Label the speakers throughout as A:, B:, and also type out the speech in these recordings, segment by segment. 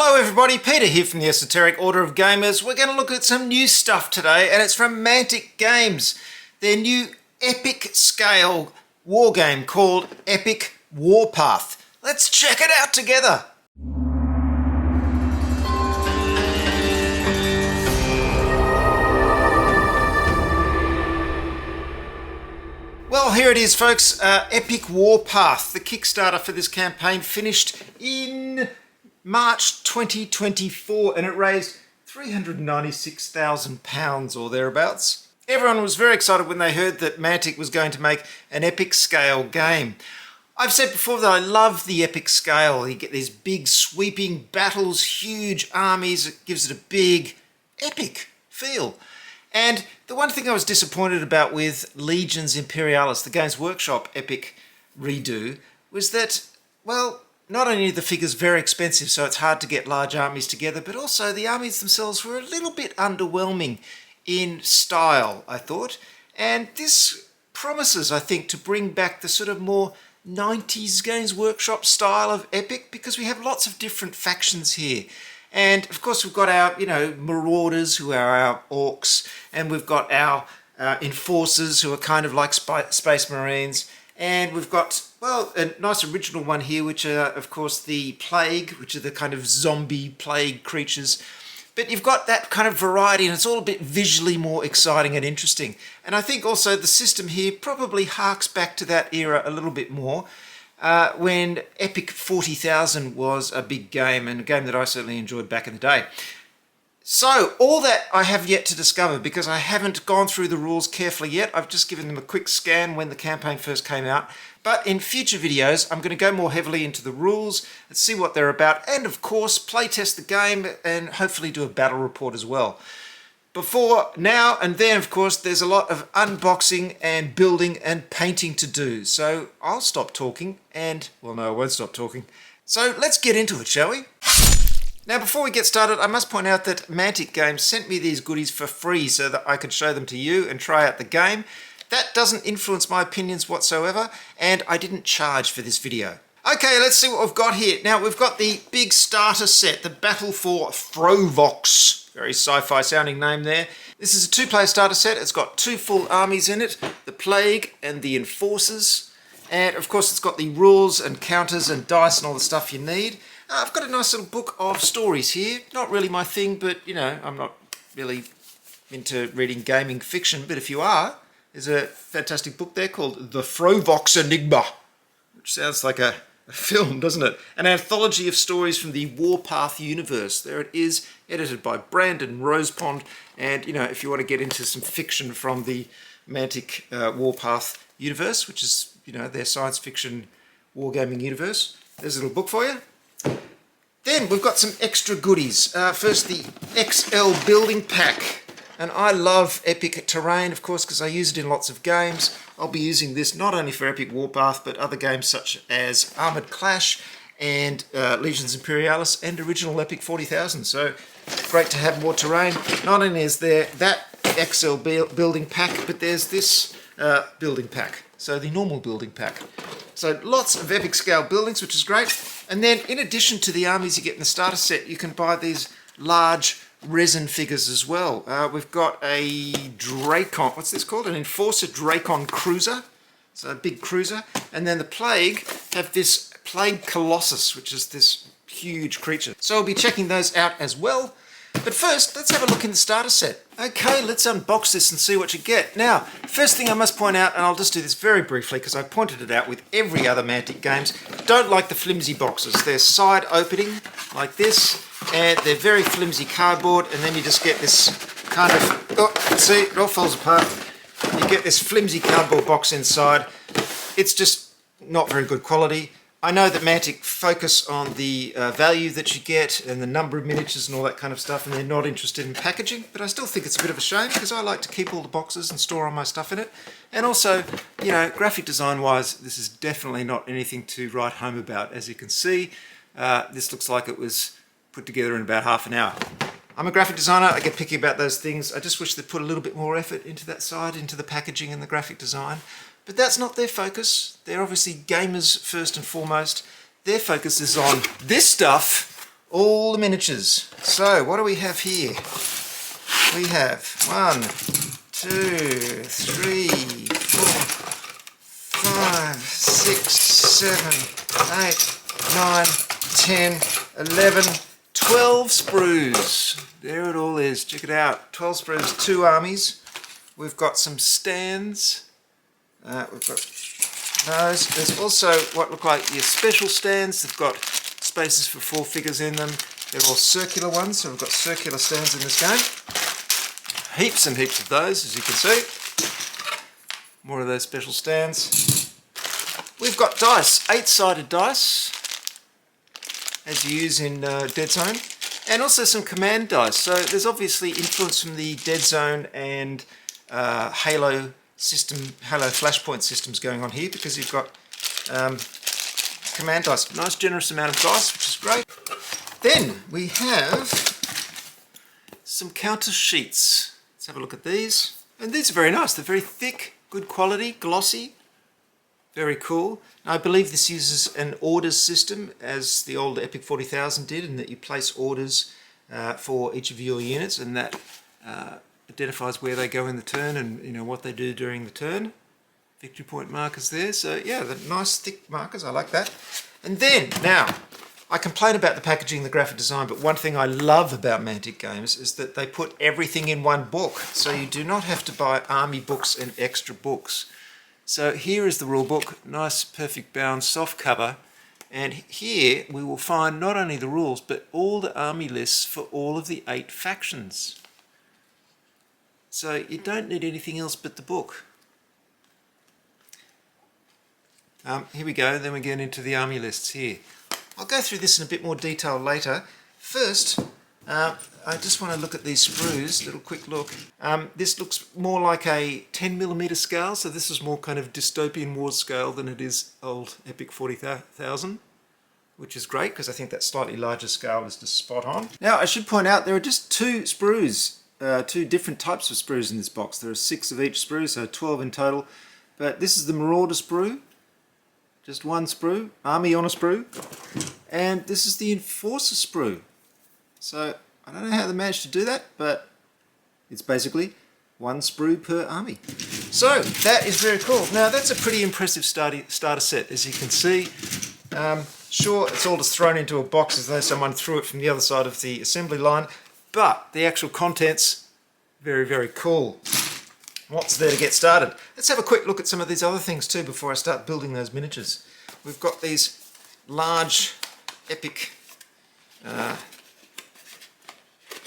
A: Hello everybody, Peter here from the Esoteric Order of Gamers. We're going to look at some new stuff today, and it's from Mantic Games. Their new epic scale war game called Epic Warpath. Let's check it out together. Well, here it is, folks. Epic Warpath. The Kickstarter for this campaign finished in March 2024, and it raised £396,000 or thereabouts. Everyone was very excited when they heard that Mantic was going to make an epic scale game. I've said before that I love the epic scale. You get these big sweeping battles, huge armies. It gives it a big epic feel. And the one thing I was disappointed about with Legions Imperialis, the Games Workshop epic redo, was that, well, not only are the figures very expensive, so it's hard to get large armies together, but also the armies themselves were a little bit underwhelming in style, I thought. And this promises, I think, to bring back the sort of more 90s Games Workshop style of epic, because we have lots of different factions here. And of course we've got our, marauders, who are our orcs, and we've got our enforcers, who are kind of like space marines. And we've got, well, a nice original one here, which are, of course, the plague, which are the kind of zombie plague creatures. But you've got that kind of variety, and it's all a bit visually more exciting and interesting. And I think also the system here probably harks back to that era a little bit more, when Epic 40,000 was a big game, and a game that I certainly enjoyed back in the day. So, all that I have yet to discover, because I haven't gone through the rules carefully yet. I've just given them a quick scan when the campaign first came out. But in future videos, I'm going to go more heavily into the rules and see what they're about, and of course, playtest the game and hopefully do a battle report as well. Before now and then, of course, there's a lot of unboxing and building and painting to do. So I'll stop talking and, well, no, I won't stop talking. So let's get into it, shall we? Now, before we get started, I must point out that Mantic Games sent me these goodies for free so that I could show them to you and try out the game. That doesn't influence my opinions whatsoever, and I didn't charge for this video. Okay, let's see what we've got here. Now, we've got the big starter set, the Battle for Throvox. Very sci-fi sounding name there. This is a two-player starter set. It's got two full armies in it, the Plague and the Enforcers. And, of course, it's got the rules and counters and dice and all the stuff you need. I've got a nice little book of stories here. Not really my thing, but, I'm not really into reading gaming fiction. But if you are, there's a fantastic book there called The Throvox Enigma, which sounds like a film, doesn't it? An anthology of stories from the Warpath universe. There it is, edited by Brandon Rosepond. And, if you want to get into some fiction from the Mantic Warpath universe, which is, their science fiction wargaming universe, there's a little book for you. Then we've got some extra goodies. First, the XL building pack. And I love epic terrain, of course, because I use it in lots of games. I'll be using this not only for Epic Warpath, but other games such as Armoured Clash and Legions Imperialis and original Epic 40,000. So great to have more terrain. Not only is there that XL building pack, but there's this building pack. So the normal building pack. So lots of epic scale buildings, which is great. And then in addition to the armies you get in the starter set, you can buy these large resin figures as well. We've got a Dracon, what's this called? An Enforcer Dracon Cruiser. So a big cruiser. And then the Plague have this Plague Colossus, which is this huge creature. So I'll be checking those out as well. But first, let's have a look in the starter set. Okay, let's unbox this and see what you get. Now, first thing I must point out, and I'll just do this very briefly because I pointed it out with every other Mantic Games, don't like the flimsy boxes. They're side opening like this, and they're very flimsy cardboard, and then you just get this kind of, see, it all falls apart. You get this flimsy cardboard box inside. It's just not very good quality. I know that Mantic focus on the value that you get and the number of miniatures and all that kind of stuff, and they're not interested in packaging, but I still think it's a bit of a shame because I like to keep all the boxes and store all my stuff in it. And also, graphic design wise, this is definitely not anything to write home about. As you can see, this looks like it was put together in about half an hour. I'm a graphic designer, I get picky about those things. I just wish they'd put a little bit more effort into that side, into the packaging and the graphic design. But that's not their focus. They're obviously gamers first and foremost. Their focus is on this stuff all the miniatures. So what do we have here? We have 1, 2, 3, 4, 5, 6, 7, 8, 9, 10, 11, 12 sprues. There it all is. Check it out. 12 sprues, 2 armies. We've got some stands. We've got those. There's also what look like your special stands. They've got spaces for 4 figures in them. They're all circular ones, so we've got circular stands in this game. Heaps and heaps of those, as you can see. More of those special stands. We've got dice, 8-sided dice, as you use in Dead Zone, and also some command dice. So there's obviously influence from the Dead Zone and Halo system, Halo Flashpoint systems going on here, because you've got command dice. Nice generous amount of dice, which is great. Then we have some counter sheets. Let's have a look at these. And these are very nice. They're very thick, good quality, glossy. Very cool. Now, I believe this uses an orders system, as the old Epic 40,000 did, in that you place orders for each of your units, and that identifies where they go in the turn and what they do during the turn. Victory point markers there. So yeah, the nice thick markers. I like that. And then now, I complain about the packaging, the graphic design, but one thing I love about Mantic Games is that they put everything in one book, so you do not have to buy army books and extra books. So here is the rule book, nice perfect bound soft cover, and here we will find not only the rules but all the army lists for all of the 8 factions. So you don't need anything else but the book. Here we go, then we get into the army lists here. I'll go through this in a bit more detail later. First, I just want to look at these sprues, little quick look. This looks more like a 10mm scale, so this is more kind of dystopian war scale than it is old Epic 40,000, which is great because I think that slightly larger scale is just spot on. Now, I should point out there are just 2 sprues, 2 different types of sprues in this box. There are 6 of each sprue, so 12 in total. But this is the Marauder sprue. Just 1 sprue, army on a sprue, and this is the Enforcer sprue. So I don't know how they managed to do that, but it's basically 1 sprue per army. So that is very cool. Now that's a pretty impressive starter set, as you can see. Sure, it's all just thrown into a box as though someone threw it from the other side of the assembly line, but the actual contents, very, very cool. What's there to get started? Let's have a quick look at some of these other things too before I start building those miniatures. We've got these large epic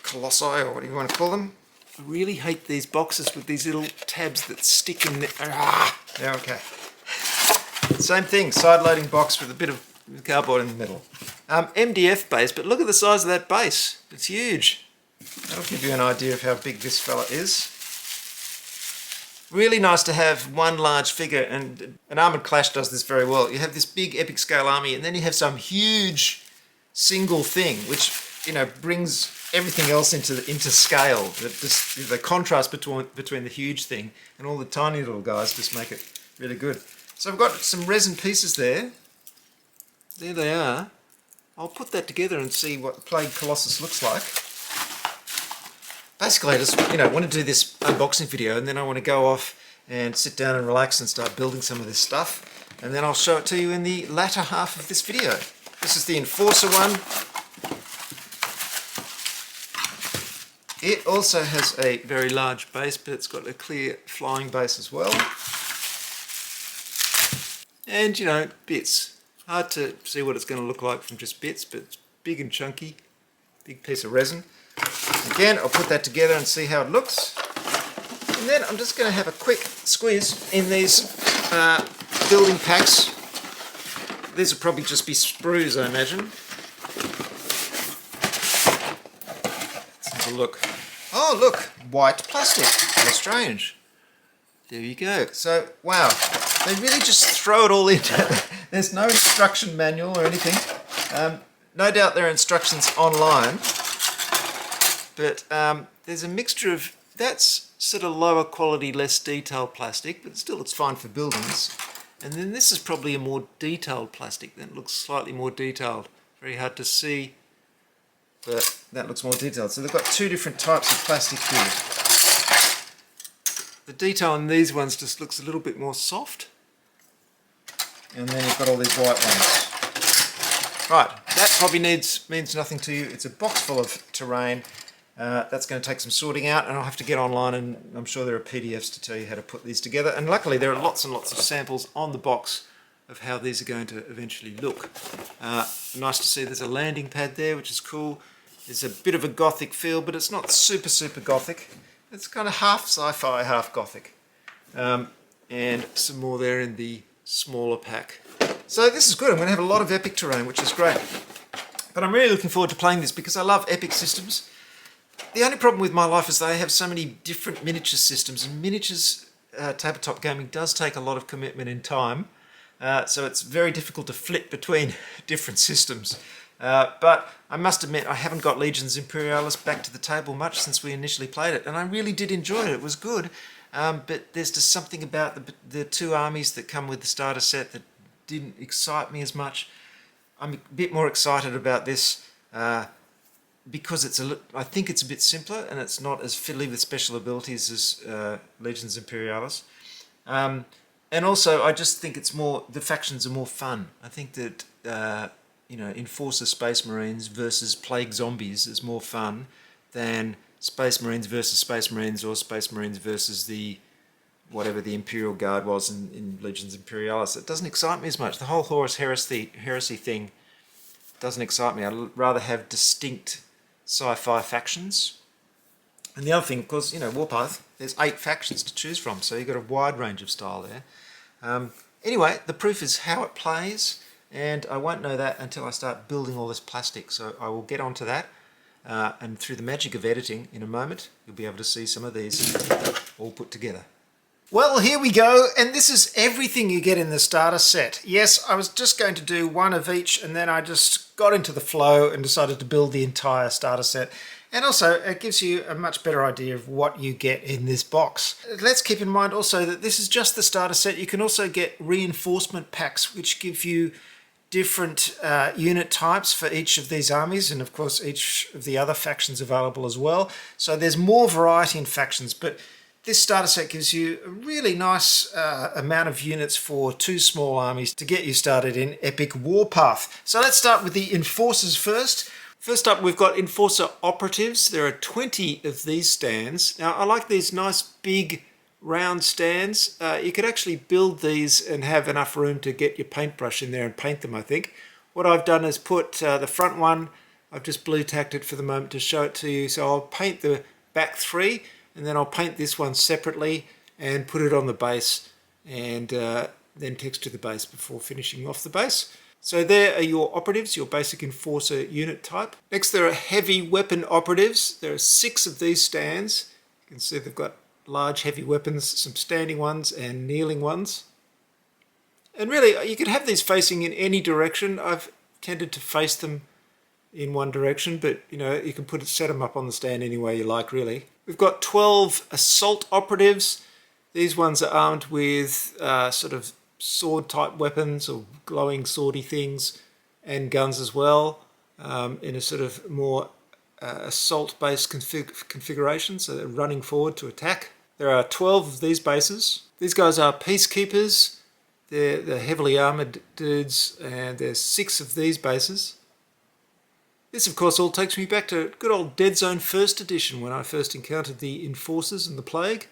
A: colossi, or what do you want to call them? I really hate these boxes with these little tabs that stick in there. Yeah, okay. Same thing, side-loading box with a bit of cardboard in the middle. MDF base, but look at the size of that base. It's huge. That'll give you an idea of how big this fella is. Really nice to have one large figure, and an Armoured Clash does this very well. You have this big epic scale army, and then you have some huge single thing, which brings everything else into scale. The contrast between the huge thing and all the tiny little guys just make it really good. So I've got some resin pieces there. There they are. I'll put that together and see what the Plague Colossus looks like. Basically, I just want to do this unboxing video, and then I want to go off and sit down and relax and start building some of this stuff, and then I'll show it to you in the latter half of this video. This is the Enforcer one. It also has a very large base, but it's got a clear flying base as well. And bits. Hard to see what it's going to look like from just bits, but it's big and chunky. Big piece of resin. Again, I'll put that together and see how it looks. And then I'm just going to have a quick squeeze in these building packs. These will probably just be sprues, I imagine. Let's have a look. Oh, look, white plastic. How strange. There you go. So, wow, they really just throw it all in. There's no instruction manual or anything. No doubt there are instructions online. But there's a mixture of, that's sort of lower quality, less detailed plastic, but still it's fine for buildings. And then this is probably a more detailed plastic that looks slightly more detailed. Very hard to see but that looks more detailed. So they've got two different types of plastic here. The detail in these ones just looks a little bit more soft. And then you've got all these white ones. Right, that probably means nothing to you. It's a box full of terrain. That's going to take some sorting out, and I'll have to get online, and I'm sure there are PDFs to tell you how to put these together. And luckily there are lots and lots of samples on the box of how these are going to eventually look. Nice to see there's a landing pad there, which is cool. There's a bit of a gothic feel, but it's not super gothic. It's kind of half sci-fi, half gothic. And some more there in the smaller pack. So this is good. I'm going to have a lot of epic terrain, which is great. But I'm really looking forward to playing this because I love epic systems. The only problem with my life is that I have so many different miniature systems, and miniatures tabletop gaming does take a lot of commitment in time. So it's very difficult to flip between different systems. But I must admit, I haven't got Legions Imperialis back to the table much since we initially played it, and I really did enjoy it. It was good, but there's just something about the two armies that come with the starter set that didn't excite me as much. I'm a bit more excited about this because I think it's a bit simpler, and it's not as fiddly with special abilities as Legions Imperialis. And also, I just think the factions are more fun. I think that Enforcer Space Marines versus Plague Zombies is more fun than Space Marines versus Space Marines, or Space Marines versus whatever the Imperial Guard was in Legions Imperialis. It doesn't excite me as much. The whole Horus Heresy thing doesn't excite me. I'd rather have distinct sci-fi factions. And the other thing, of course, Warpath, there's 8 factions to choose from, so you've got a wide range of style there. Anyway, the proof is how it plays, and I won't know that until I start building all this plastic, so I will get onto that. And through the magic of editing, in a moment, you'll be able to see some of these all put together. Well, here we go, and this is everything you get in the starter set. Yes, I was just going to do one of each, and then I just got into the flow and decided to build the entire starter set. And also, it gives you a much better idea of what you get in this box. Let's keep in mind also that this is just the starter set. You can also get reinforcement packs, which give you different unit types for each of these armies, and of course each of the other factions available as well. So there's more variety in factions, but this starter set gives you a really nice amount of units for 2 small armies to get you started in Epic Warpath. So let's start with the Enforcers first. First up, we've got Enforcer Operatives. There are 20 of these stands. Now, I like these nice big round stands. You could actually build these and have enough room to get your paintbrush in there and paint them, I think. What I've done is put the front one, I've just blue tacked it for the moment to show it to you. So I'll paint the back 3, and then I'll paint this one separately and put it on the base, and then texture the base before finishing off the base. So there are your operatives, your basic Enforcer unit type. Next, there are heavy weapon operatives. There are 6 of these stands. You can see they've got large heavy weapons, some standing ones and kneeling ones. And really, you could have these facing in any direction. I've tended to face them in one direction, but you can set them up on the stand any way you like, really. We've got 12 assault operatives. These ones are armed with sort of sword type weapons or glowing swordy things, and guns as well, in a sort of more assault based configuration, so they're running forward to attack. There are 12 of these bases. These guys are peacekeepers. They're heavily armoured dudes, and there's 6 of these bases. This of course all takes me back to good old Dead Zone 1st edition, when I first encountered the Enforcers and the Plague,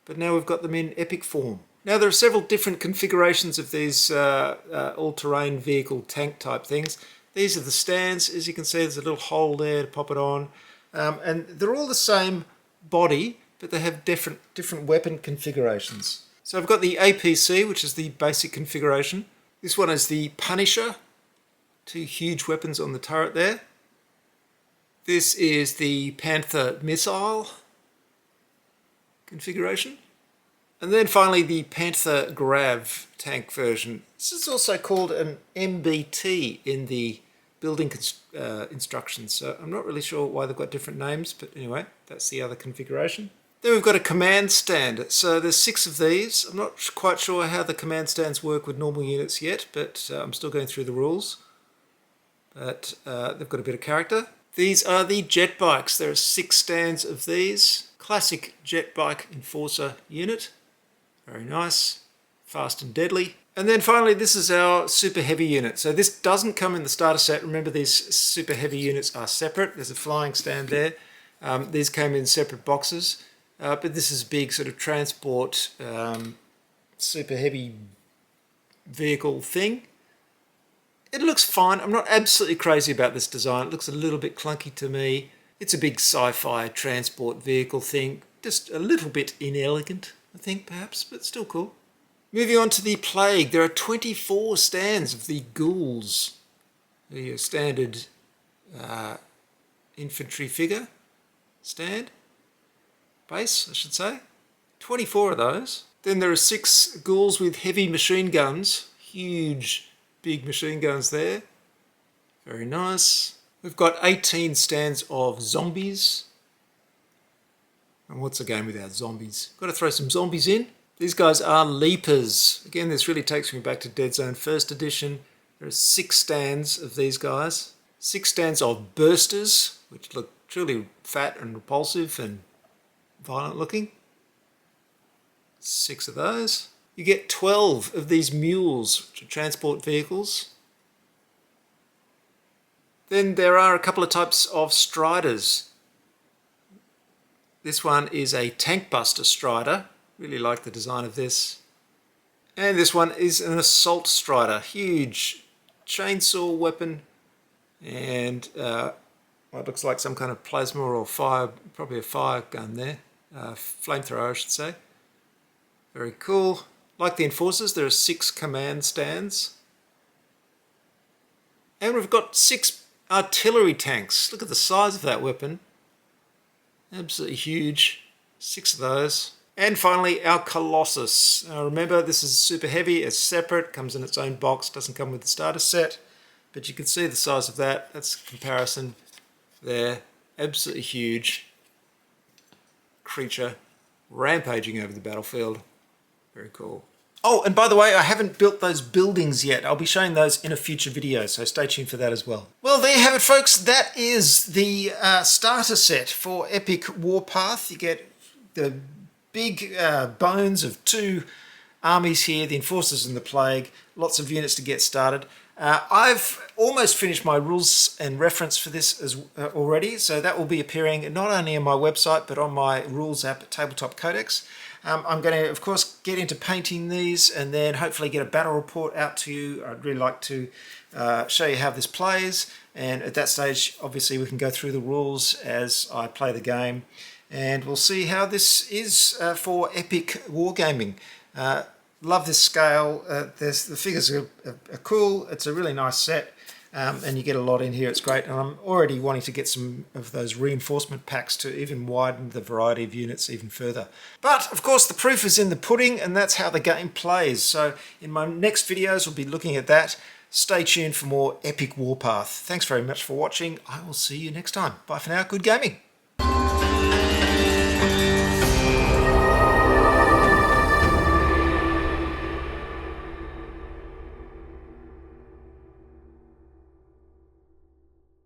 A: but now we've got them in epic form. Now, there are several different configurations of these all-terrain vehicle tank type things. These are the stands. As you can see, there's a little hole there to pop it on. And they're all the same body, but they have different weapon configurations. So I've got the APC, which is the basic configuration. This one is the Punisher. 2 huge weapons on the turret there. This is the Panther missile configuration. And then finally the Panther Grav tank version. This is also called an MBT in the building instructions, so I'm not really sure why they've got different names, but anyway, that's the other configuration. Then we've got a command stand. So there's 6 of these. I'm not quite sure how the command stands work with normal units yet, but I'm still going through the rules. But they've got a bit of character. These are the jet bikes. There are 6 stands of these. Classic jet bike enforcer unit. Very nice. Fast and deadly. And then finally, this is our super heavy unit. So this doesn't come in the starter set. Remember, these super heavy units are separate. There's a flying stand there. These came in separate boxes. But this is big sort of transport, super heavy vehicle thing. It looks fine. I'm not absolutely crazy about this design. It looks a little bit clunky to me. It's a big sci-fi transport vehicle thing. Just a little bit inelegant, I think, perhaps, but still cool. Moving on to the Plague. There are 24 stands of the ghouls. Your standard infantry figure stand. Base, I should say. 24 of those. Then there are 6 ghouls with heavy machine guns. Huge, big machine guns there. Very nice. We've got 18 stands of zombies. And what's a game without zombies? Got to throw some zombies in. These guys are leapers. Again, this really takes me back to Dead Zone First Edition. There are 6 stands of these guys. 6 stands of bursters, which look truly fat and repulsive and violent looking. 6 of those. You get 12 of these mules, which are transport vehicles. Then there are a couple of types of striders. This one is a tank buster strider. Really like the design of this. And this one is an assault strider. Huge chainsaw weapon. And what looks like some kind of plasma or fire, probably a fire gun there. Flamethrower, I should say. Very cool. Like the Enforcers, there are 6 command stands. And we've got 6 artillery tanks. Look at the size of that weapon. Absolutely huge. 6 of those. And finally, our Colossus. Now remember, this is super heavy. It's separate. Comes in its own box. Doesn't come with the starter set. But you can see the size of that. That's a comparison there. Absolutely huge creature rampaging over the battlefield. Very cool. Oh, and by the way, I haven't built those buildings yet. I'll be showing those in a future video, so stay tuned for that as well. Well, there you have it, folks. That is the starter set for Epic Warpath. You get the big bones of 2 armies here, the Enforcers and the Plague. Lots of units to get started. I've almost finished my rules and reference for this as already, so that will be appearing not only on my website, but on my rules app at Tabletop Codex. I'm going to, of course, get into painting these and then hopefully get a battle report out to you. I'd really like to show you how this plays, and at that stage, obviously, we can go through the rules as I play the game, and we'll see how this is for Epic Wargaming. Love this scale. The figures are cool. It's a really nice set. And you get a lot in here. It's great. And I'm already wanting to get some of those reinforcement packs to even widen the variety of units even further. But of course the proof is in the pudding, and that's how the game plays. So in my next videos we'll be looking at that. Stay tuned for more Epic Warpath. Thanks very much for watching. I will see you next time. Bye for now. Good gaming.